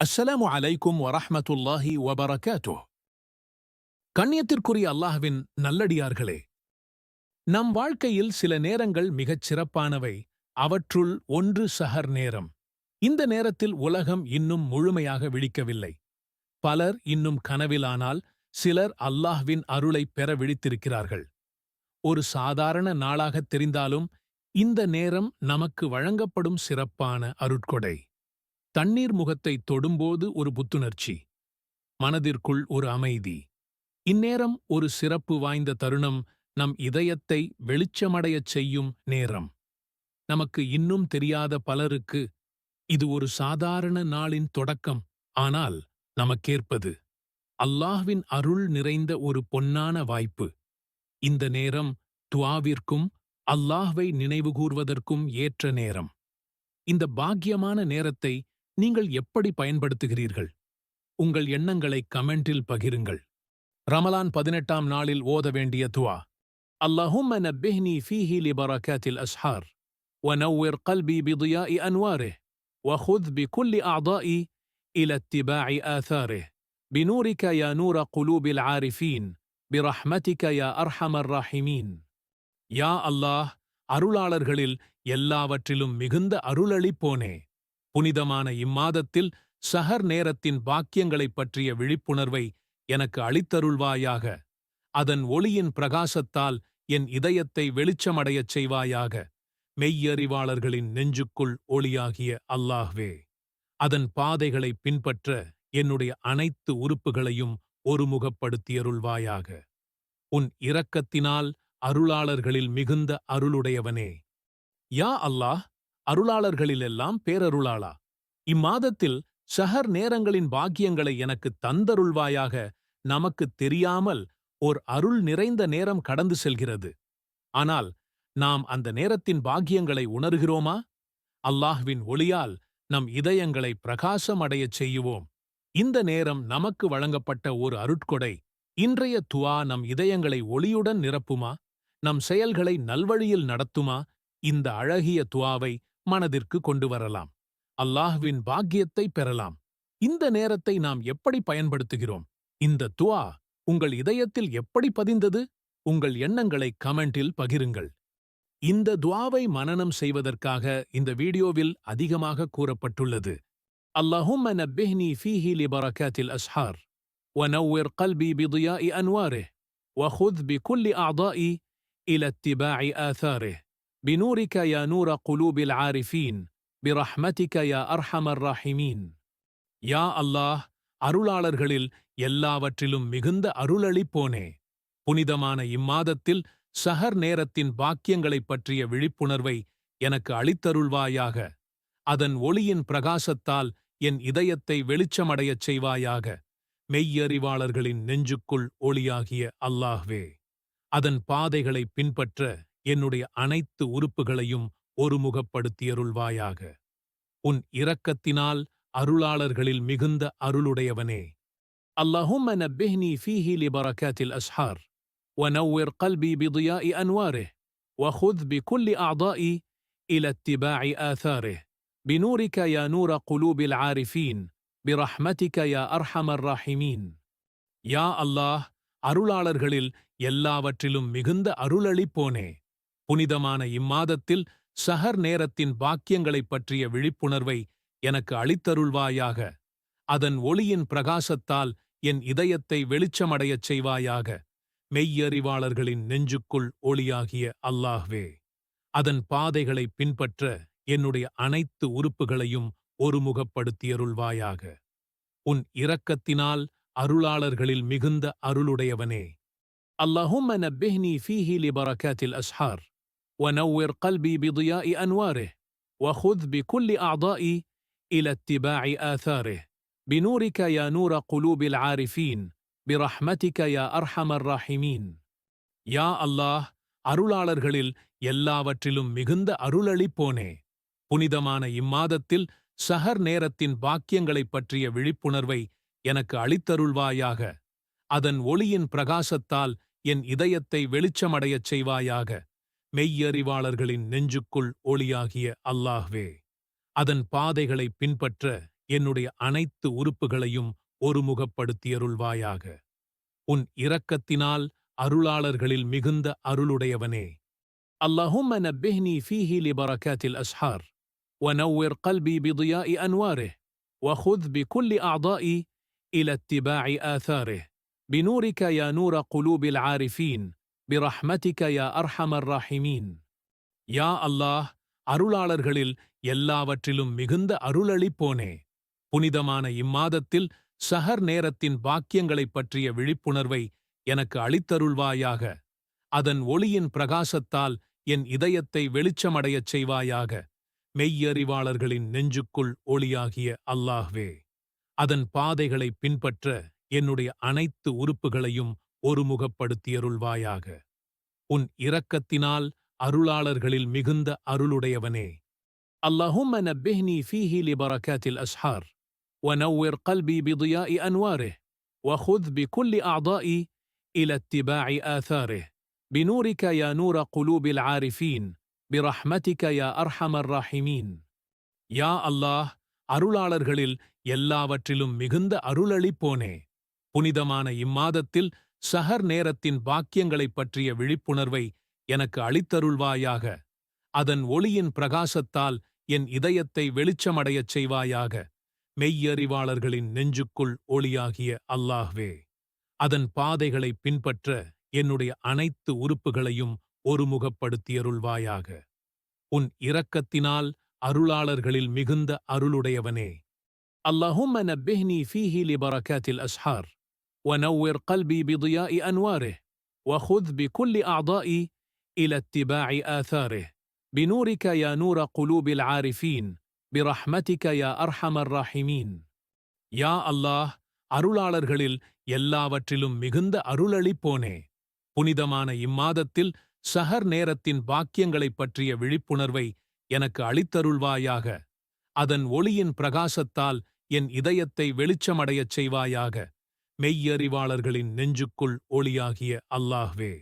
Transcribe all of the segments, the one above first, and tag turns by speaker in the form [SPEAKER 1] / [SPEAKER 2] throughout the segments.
[SPEAKER 1] அஸ்ஸலாமு அலைக்கும் வரஹ்மத்துல்லாஹி வபரகாத்துஹ். கண்ணியத்திற்குரிய அல்லாஹ்வின் நல்லடியார்களே, நம் வாழ்க்கையில் சில நேரங்கள் மிகச் சிறப்பானவை. அவற்றுள் ஒன்று சஹர் நேரம். இந்த நேரத்தில் உலகம் இன்னும் முழுமையாக விழிக்கவில்லை. பலர் இன்னும் கனவிலானால், சிலர் அல்லாஹ்வின் அருளைப் பெற விழித்திருக்கிறார்கள். ஒரு சாதாரண நாளாகத் தெரிந்தாலும் இந்த நேரம் நமக்கு வழங்கப்படும் சிறப்பான அருட்கொடை. தண்ணீர் முகத்தை தொடும்போது ஒரு புத்துணர்ச்சி, மனதிற்குள் ஒரு அமைதி. இந்நேரம் ஒரு சிறப்பு வாய்ந்த தருணம், நம் இதயத்தை வெளிச்சமடையச் செய்யும் நேரம். நமக்கு இன்னும் தெரியாத பலருக்கு இது ஒரு சாதாரண நாளின் தொடக்கம். ஆனால் நமக்கேற்பது அல்லாஹ்வின் அருள் நிறைந்த ஒரு பொன்னான வாய்ப்பு. இந்த நேரம் துஆவிற்கும் அல்லாஹ்வை நினைவுகூர்வதற்கும் ஏற்ற நேரம். இந்த பாக்கியமான நேரத்தை நீங்கள் எப்படி பயன்படுத்துகிறீர்கள்? உங்கள் எண்ணங்களை கமெண்டில் பகிருங்கள். ரமலான் 18ஆம் நாளில் ஓத வேண்டிய துஆ. اللهم نبهني فيه لبركات الأسحار ونور قلبي بضياء أنواره وخذ بكل أعضائي إلى اتباع آثاره بنورك يا نور قلوب العارفين برحمتك يا أرحم الراحمين. யா அல்லாஹ், அருளாளர்களில் எல்லாவற்றிலும் மிகுந்த அருளளிப்போனே, புனிதமான இம்மாதத்தில் சஹர் நேரத்தின் பாக்கியங்களைப் பற்றிய விழிப்புணர்வை எனக்கு அளித்தருள்வாயாக. அதன் ஒளியின் பிரகாசத்தால் என் இதயத்தை வெளிச்சமடையச் செய்வாயாக. மெய்யறிவாளர்களின் நெஞ்சுக்குள் ஒளியாகிய அல்லாஹ்வே, அதன் பாதைகளை பின்பற்ற என்னுடைய அனைத்து உறுப்புகளையும் ஒருமுகப்படுத்தியருள்வாயாக. உன் இரக்கத்தினால் அருளாளர்களில் மிகுந்த அருளுடையவனே. யா அல்லாஹ், அருளாளர்களிலெல்லாம் பேரருளாளா, இம்மாதத்தில் ஷஹர் நேரங்களின் பாக்கியங்களை எனக்கு தந்தருள்வாயாக. நமக்குத் தெரியாமல் ஓர் அருள் நிறைந்த நேரம் கடந்து செல்கிறது. ஆனால் நாம் அந்த நேரத்தின் பாக்கியங்களை உணர்கிறோமா? அல்லாஹ்வின் ஒளியால் நம் இதயங்களை பிரகாசமடையச் செய்யுவோம். இந்த நேரம் நமக்கு வழங்கப்பட்ட ஒரு அருட்கொடை. இன்றைய துஆ நம் இதயங்களை ஒளியுடன் நிரப்புமா? நம் செயல்களை நல்வழியில் நடத்துமா? இந்த அழகிய துஆவை மனதிற்கு கொண்டு வரலாம். அல்லாஹ்வின் பாக்கியத்தை பெறலாம். இந்த நேரத்தை நாம் எப்படி பயன்படுத்துகிறோம்? இந்த துஆ உங்கள் இதயத்தில் எப்படி பதிந்தது? உங்கள் எண்ணங்களை கமெண்டில் பகிருங்கள். இந்த துஆவை மனனம் செய்வதற்காக இந்த வீடியோவில் அதிகமாக கூறப்பட்டுள்ளது. اللهم نبهني فيه لبركات الأسحار ونور قلبي بضياء أنواره وخذ بكل أعضائي إلى اتباع آثاره بنورك يا نور قلوب العارفين برحمتك يا أرحم الراحمين. யா அல்லாஹ், அருளாளர்களில் எல்லாவற்றிலும் மிகுந்த அருளளிப்போனே, புனிதமான இம்மாதத்தில் சஹர் நேரத்தின் பாக்கியங்களைப் பற்றிய விழிப்புணர்வை எனக்கு அளித்தருள்வாயாக. அதன் ஒளியின் பிரகாசத்தால் என் இதயத்தை வெளிச்சமடையச் செய்வாயாக. மெய்யறிவாளர்களின் நெஞ்சுக்குள் ஒளியாகிய அல்லாஹ்வே, அதன் பாதைகளை பின்பற்ற என்னுடைய அனைத்து உறுப்புகளையும் ஒருமுகப்படுத்தியருள்வாயாக. உன் இரக்கத்தினால் அருளாளர்களில் மிகுந்த அருளுடையவனே. اللهم نبهني فيه لبركات الأسحار ونور قلبي بضياء أنواره وخذ بكل أعضائي إلى اتباع آثاره بنورك يا نور قلوب العارفين برحمتك يا أرحم الراحمين. யா அல்லாஹ், அருளாளர்களில் எல்லாவற்றிலும் மிகுந்த அருளளிப்போனே, புனிதமான இம்மாதத்தில் சஹர் நேரத்தின் பாக்கியங்களைப் பற்றிய விழிப்புணர்வை எனக்கு அளித்தருள்வாயாக. அதன் ஒளியின் பிரகாசத்தால் என் இதயத்தை வெளிச்சமடையச் செய்வாயாக. மெய்யறிவாளர்களின் நெஞ்சுக்குள் ஒளியாகிய அல்லாஹ்வே, அதன் பாதைகளை பின்பற்ற என்னுடைய அனைத்து உறுப்புகளையும் ஒருமுகப்படுத்தியருள்வாயாக. உன் இரக்கத்தினால் அருளாளர்களில் மிகுந்த அருளுடையவனே. اللهم نبهني فيه لبركات الأسحار ونور قلبي بضياء أنواره وخذ بكل أعضائي إلى اتباع آثاره بنورك يا نور قلوب العارفين برحمتك يا أرحم الراحمين. யா அல்லாஹ், அருளாளர்களில் எல்லாவற்றிலும் மிகுந்த அருளளிப்போனே, புனிதமான இம்மாதத்தில் சஹர் நேரத்தின் பாக்கியங்களைப் பற்றிய விழிப்புணர்வை எனக்கு அளித்தருள்வாயாக. அதன் ஒளியின் பிரகாசத்தால் என் இதயத்தை வெளிச்சமடையச் செய்வாயாக. மெய்யறிவாளர்களின் நெஞ்சுக்குள் ஒளியாகிய அல்லாஹ்வே, அதன் பாதைகளை பின்பற்ற என்னுடைய அனைத்து உறுப்புகளையும் ஒருமுகப்படுத்தியருள்வாயாக. உன் இரக்கத்தினால் அருளாளர்களில் மிகுந்த அருளுடையவனே. اللهم نبهني فيه لبركات الأسحار ونور قلبي بضياء أنواره وخذ بكل أعضائي إلى اتباع آثاره بنورك يا نور قلوب العارفين برحمتك يا أرحم الراحمين. யா அல்லாஹ், அருளாளர்களில் எல்லாவற்றிலும் மிகுந்த அருளளிப்போனே, புனிதமான இம்மாதத்தில் சஹர் நேரத்தின் பாக்கியங்களைப் பற்றிய விழிப்புணர்வை எனக்கு அளித்தருள்வாயாக. அதன் ஒளியின் பிரகாசத்தால் என் இதயத்தை வெளிச்சமடையச் செய்வாயாக. மெய்யறிவாளர்களின் நெஞ்சுக்குள் ஒளியாகிய அல்லாஹ்வே, அதன் பாதைகளைப் பின்பற்ற என்னுடைய அனைத்து உறுப்புகளையும் ஒருமுகப்படுத்தியருள்வாயாக. உன் இரக்கத்தினால் அருளாளர்களில் மிகுந்த அருளுடையவனே. اللهم نبهني فيه لبركات الأسحار ونور قلبي بضياء أنواره وخذ بكل أعضائي إلى اتباع آثاره بنورك يا نور قلوب العارفين برحمتك يا أرحم الراحمين. யா அல்லாஹ், அருளாளர்களில் எல்லாவற்றிலும் மிகுந்த அருளளிப்போனே, புனிதமான இம்மாதத்தில் சஹர் நேரத்தின் பாக்கியங்களைப் பற்றிய விழிப்புணர்வை எனக்கு அளித்தருள்வாயாக. அதன் ஒளியின் பிரகாசத்தால் என் இதயத்தை வெளிச்சமடையச் செய்வாயாக. மெய்யறிவாளர்களின் நெஞ்சுக்குள் ஒளியாகிய அல்லாஹ்வே, அதன் பாதைகளைப் பின்பற்ற என்னுடைய அனைத்து உறுப்புகளையும் ஒருமுகப்படுத்தியருள்வாயாக. உன் இரக்கத்தினால் அருளாளர்களில் மிகுந்த அருளுடையவனே. اللهم نبهني فيه لبركات الأسحار ونور قلبي بضياء أنواره وخذ بكل أعضائي إلى اتباع آثاره بنورك يا نور قلوب العارفين برحمتك يا أرحم الراحمين. யா அல்லாஹ், அருளாளர்களில் எல்லாவற்றிலும் மிகுந்த அருளளிப்போனே, புனிதமான இம்மாதத்தில் சஹர் நேரத்தின் பாக்கியங்களைப் பற்றிய விழிப்புணர்வை எனக்கு அளித்தருள்வாயாக. அதன் ஒளியின் பிரகாசத்தால் என் இதயத்தை வெளிச்சமடையச் செய்வாயாக. மெய்யறிவாளர்களின் நெஞ்சுக்குள் ஒளியாகிய அல்லாஹ்வே,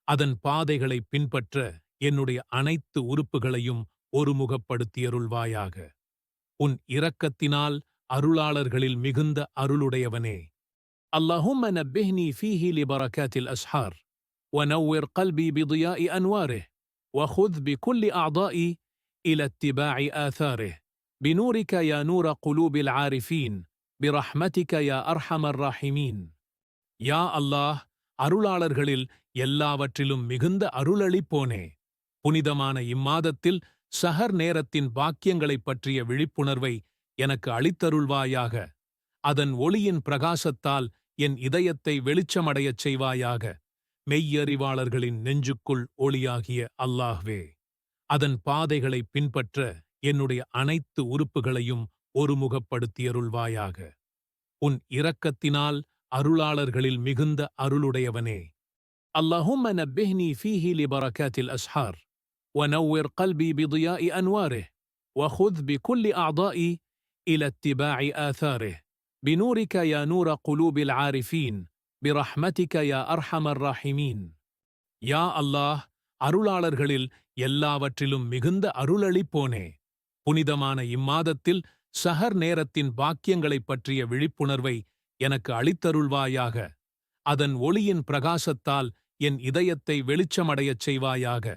[SPEAKER 1] அதன் பாதைகளைப் பின்பற்ற என்னுடைய அனைத்து உறுப்புகளையும் ஒருமுகப்படுத்தியருள்வாயாக. உன் இரக்கத்தினால் அருளாளர்களில் மிகுந்த அருளுடையவனே. اللهم نبهني فيه لبركات الأسحار ونور قلبي بضياء أنواره وخذ بكل أعضائي إلى اتباع آثاره بنورك يا نور قلوب العارفين برحمتك يا أرحم الراحمين. யா அல்லாஹ், அருளாளர்களில் எல்லாவற்றிலும் மிகுந்த அருளளிப்போனே, புனிதமான இம்மாதத்தில் சஹர் நேரத்தின் பாக்கியங்களைப் பற்றிய விழிப்புணர்வை எனக்கு அளித்தருள்வாயாக. அதன் ஒளியின் பிரகாசத்தால் என் இதயத்தை வெளிச்சமடையச் செய்வாயாக. மெய்யறிவாளர்களின் நெஞ்சுக்குள் ஒளியாகிய அல்லாஹ்வே, அதன் பாதைகளைப் பின்பற்ற என்னுடைய அனைத்து உறுப்புகளையும் ஒருமுகப்படுத்தியருள்வாயாக. உன் இரக்கத்தினால் அருளாளர்களில் மிகுந்த அருளுடையவனே. اللهم نبهني فيه لبركات الأسحار ونور قلبي بضياء أنواره وخذ بكل أعضائي إلى اتباع آثاره بنورك يا نور قلوب العارفين برحمتك يا أرحم الراحمين. யா அல்லாஹ், அருளாளர்களில் எல்லாவற்றிலும் மிகுந்த அருளளிப்போனே, புனிதமான இம்மாதத்தில் சஹர் நேரத்தின் பாக்கியங்களைப் பற்றிய விழிப்புணர்வை எனக்கு அளித்தருள்வாயாக. அதன் ஒளியின் பிரகாசத்தால் என் இதயத்தை வெளிச்சமடையச் செய்வாயாக.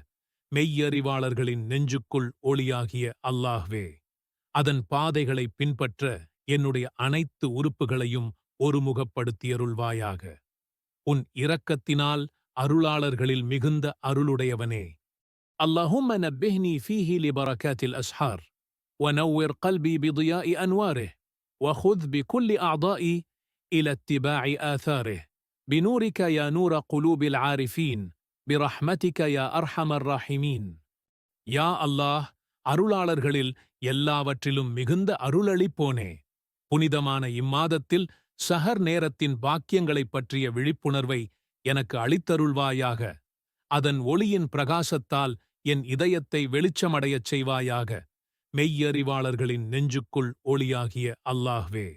[SPEAKER 1] மெய்யறிவாளர்களின் நெஞ்சுக்குள் ஒளியாகிய அல்லாஹ்வே, அதன் பாதைகளைப் பின்பற்ற என்னுடைய அனைத்து உறுப்புகளையும் ஒருமுகப்படுத்தியருள்வாயாக. உன் இரக்கத்தினால் அருளாளர்களில் மிகுந்த அருளுடையவனே. اللهم نبهني فيه لبركات الأسحار ونور قلبي بضياء أنواره وخذ بكل أعضائي إلى اتباع آثاره بنورك يا نور قلوب العارفين برحمتك يا أرحم الراحمين. யா அல்லாஹ், அருளாளர்களில் எல்லாவற்றிலும் மிகுந்த அருளளிப்போனே, புனிதமான இம்மாதத்தில் சஹர் நேரத்தின் பாக்கியங்களைப் பற்றிய விழிப்புணர்வை எனக்கு அளித்தருள்வாயாக. அதன் ஒளியின் பிரகாசத்தால் என் இதயத்தை வெளிச்சமடையச் செய்வாயாக. மெய்யறிவாளர்களின் நெஞ்சுக்குள் ஒளியாகிய அல்லாஹ்வே,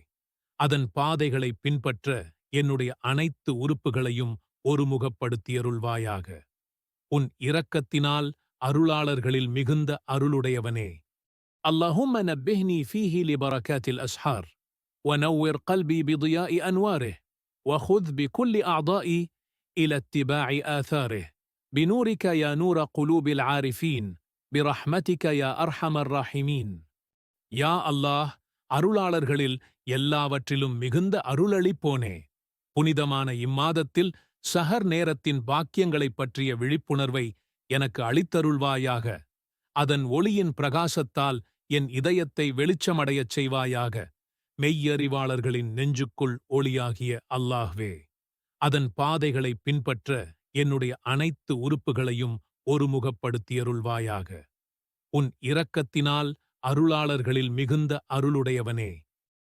[SPEAKER 1] அதன் பாதைகளைப் பின்பற்ற என்னுடைய அனைத்து உறுப்புகளையும் ஒருமுகப்படுத்தியருள்வாயாக. உன் இரக்கத்தினால் அருளாளர்களில் மிகுந்த அருளுடையவனே. اللهم نبهني فيه لبركات الأسحار ونور قلبي بضياء أنواره وخذ بكل أعضائي إلى اتباع آثاره بنورك يا نور قلوب العارفين برحمتك يا أرحم الراحمين. யா அல்லாஹ், அருளாளர்களில் எல்லாவற்றிலும் மிகுந்த அருளளிப்போனே, புனிதமான இம்மாதத்தில் சஹர் நேரத்தின் பாக்கியங்களைப் பற்றிய விழிப்புணர்வை எனக்கு அளித்தருள்வாயாக. அதன் ஒளியின் பிரகாசத்தால் என் இதயத்தை வெளிச்சமடையச் செய்வாயாக. மெய்யறிவாளர்களின் நெஞ்சுக்குள் ஒளியாகிய அல்லாஹ்வே, அதன் பாதைகளைப் பின்பற்ற என்னுடைய அனைத்து உறுப்புகளையும் ஒருமுகப்படுத்தியருள்வாயாக. உன் இரக்கத்தினால் அருளாளர்களில் மிகுந்த அருளுடையவனே,